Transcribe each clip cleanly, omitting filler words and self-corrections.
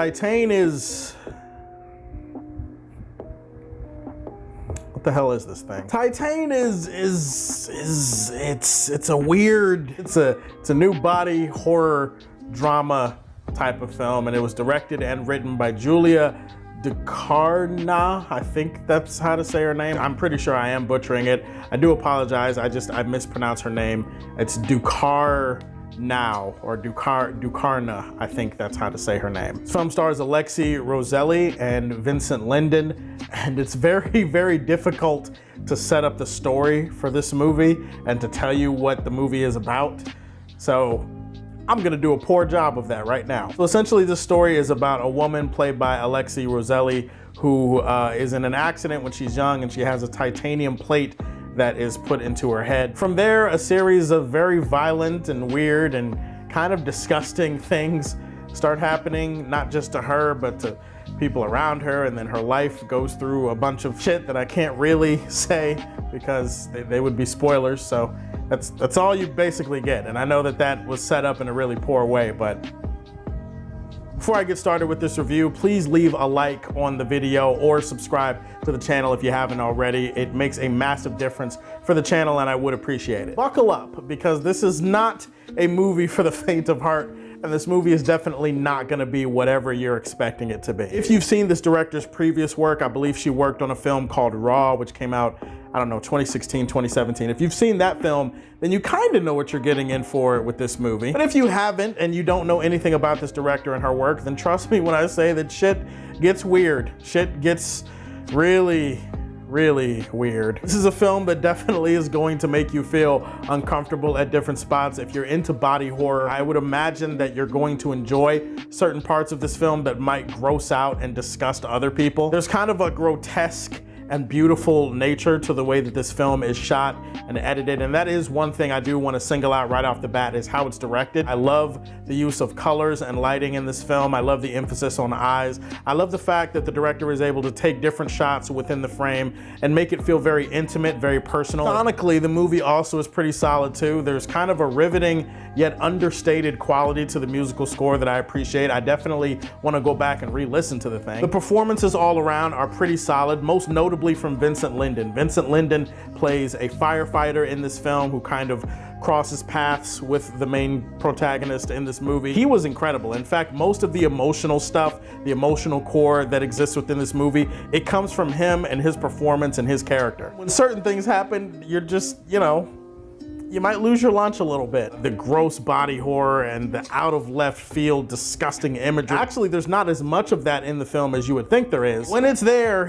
Titane is... What the hell is this thing? Titane it's a weird, it's a new body horror drama type of film, and it was directed and written by Julia Ducarna. I think that's how to say her name. I'm pretty sure I am butchering it. I do apologize. I mispronounce her name. It's Ducarna or Ducarna. I think that's how to say her name. This film stars Alexi Roselli and Vincent Linden, and it's very, very difficult to set up the story for this movie and to tell you what the movie is about. So I'm gonna do a poor job of that right now. So essentially this story is about a woman played by Alexi Roselli who is in an accident when she's young, and she has a titanium plate that is put into her head. From there, a series of very violent and weird and kind of disgusting things start happening, not just to her, but to people around her, and then her life goes through a bunch of shit that I can't really say because they would be spoilers, so that's all you basically get. And I know that was set up in a really poor way, but before I get started with this review, please leave a like on the video or subscribe to the channel if you haven't already. It makes a massive difference for the channel, and I would appreciate it. Buckle up, because this is not a movie for the faint of heart, and this movie is definitely not gonna be whatever you're expecting it to be. If you've seen this director's previous work, I believe she worked on a film called Raw, which came out, I don't know, 2016, 2017. If you've seen that film, then you kind of know what you're getting in for with this movie. But if you haven't, and you don't know anything about this director and her work, then trust me when I say that shit gets weird. Shit gets really, really weird. This is a film that definitely is going to make you feel uncomfortable at different spots. If you're into body horror, I would imagine that you're going to enjoy certain parts of this film that might gross out and disgust other people. There's kind of a grotesque and beautiful nature to the way that this film is shot and edited, and that is one thing I do want to single out right off the bat, is how it's directed. I love the use of colors and lighting in this film. I love the emphasis on eyes. I love the fact that the director is able to take different shots within the frame and make it feel very intimate, very personal. Sonically, the movie also is pretty solid too. There's kind of a riveting yet understated quality to the musical score that I appreciate. I definitely want to go back and re-listen to the thing. The performances all around are pretty solid, most notably from Vincent Linden. Vincent Linden plays a firefighter in this film who kind of crosses paths with the main protagonist in this movie. He was incredible. In fact, most of the emotional stuff, the emotional core that exists within this movie, it comes from him and his performance and his character. When certain things happen, you're just, you know, you might lose your lunch a little bit. The gross body horror and the out of left field disgusting imagery. Actually, there's not as much of that in the film as you would think there is. When it's there,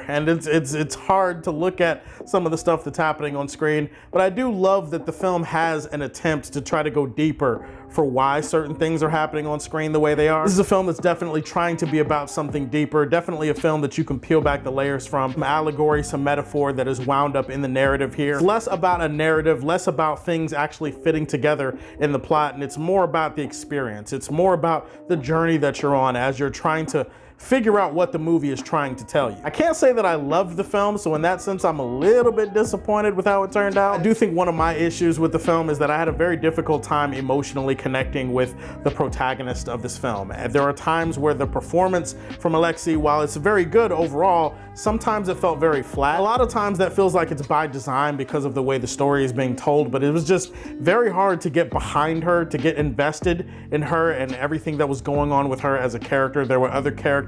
and it's hard to look at some of the stuff that's happening on screen, but I do love that the film has an attempt to try to go deeper for why certain things are happening on screen the way they are. This is a film that's definitely trying to be about something deeper, definitely a film that you can peel back the layers from. Some allegory, some metaphor that is wound up in the narrative here. It's less about a narrative, less about things actually fitting together in the plot, and it's more about the experience. It's more about the journey that you're on as you're trying to figure out what the movie is trying to tell you. I can't say that I loved the film, so in that sense, I'm a little bit disappointed with how it turned out. I do think one of my issues with the film is that I had a very difficult time emotionally connecting with the protagonist of this film. And there are times where the performance from Alexi, while it's very good overall, sometimes it felt very flat. A lot of times that feels like it's by design because of the way the story is being told, but it was just very hard to get behind her, to get invested in her and everything that was going on with her as a character. There were other characters,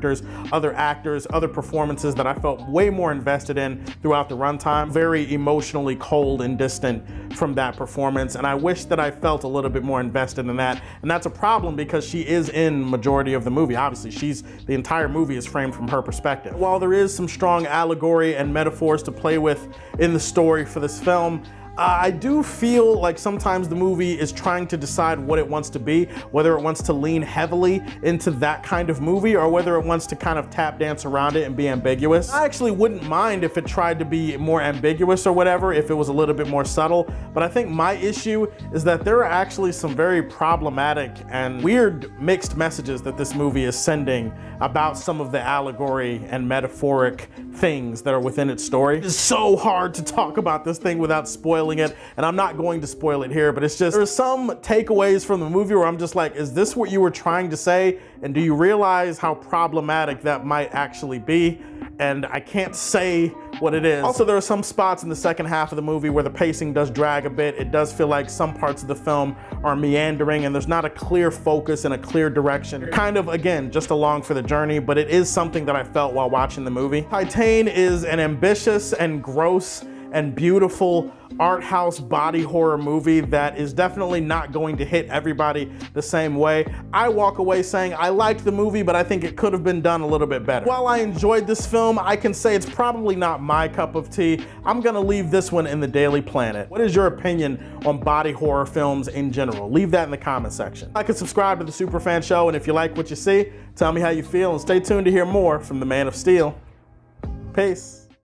other actors, other performances that I felt way more invested in throughout the runtime. Very emotionally cold and distant from that performance, and I wish that I felt a little bit more invested in that. And that's a problem because she is in majority of the movie. Obviously, the entire movie is framed from her perspective. While there is some strong allegory and metaphors to play with in the story for this film, I do feel like sometimes the movie is trying to decide what it wants to be, whether it wants to lean heavily into that kind of movie or whether it wants to kind of tap dance around it and be ambiguous. I actually wouldn't mind if it tried to be more ambiguous or whatever, if it was a little bit more subtle, but I think my issue is that there are actually some very problematic and weird mixed messages that this movie is sending about some of the allegory and metaphoric things that are within its story. It's so hard to talk about this thing without spoiling spoiling it, and I'm not going to spoil it here, but it's just, there's some takeaways from the movie where I'm just like, is this what you were trying to say? And do you realize how problematic that might actually be? And I can't say what it is. Also, there are some spots in the second half of the movie where the pacing does drag a bit. It does feel like some parts of the film are meandering and there's not a clear focus and a clear direction. You're kind of, again, just along for the journey, but it is something that I felt while watching the movie. Titane is an ambitious and gross and beautiful art house body horror movie that is definitely not going to hit everybody the same way. I walk away saying I liked the movie, but I think it could have been done a little bit better. While I enjoyed this film, I can say it's probably not my cup of tea. I'm gonna leave this one in the Daily Planet. What is your opinion on body horror films in general? Leave that in the comment section. Like and subscribe to the Superfan Show, and if you like what you see, tell me how you feel, and stay tuned to hear more from the Man of Steel. Peace.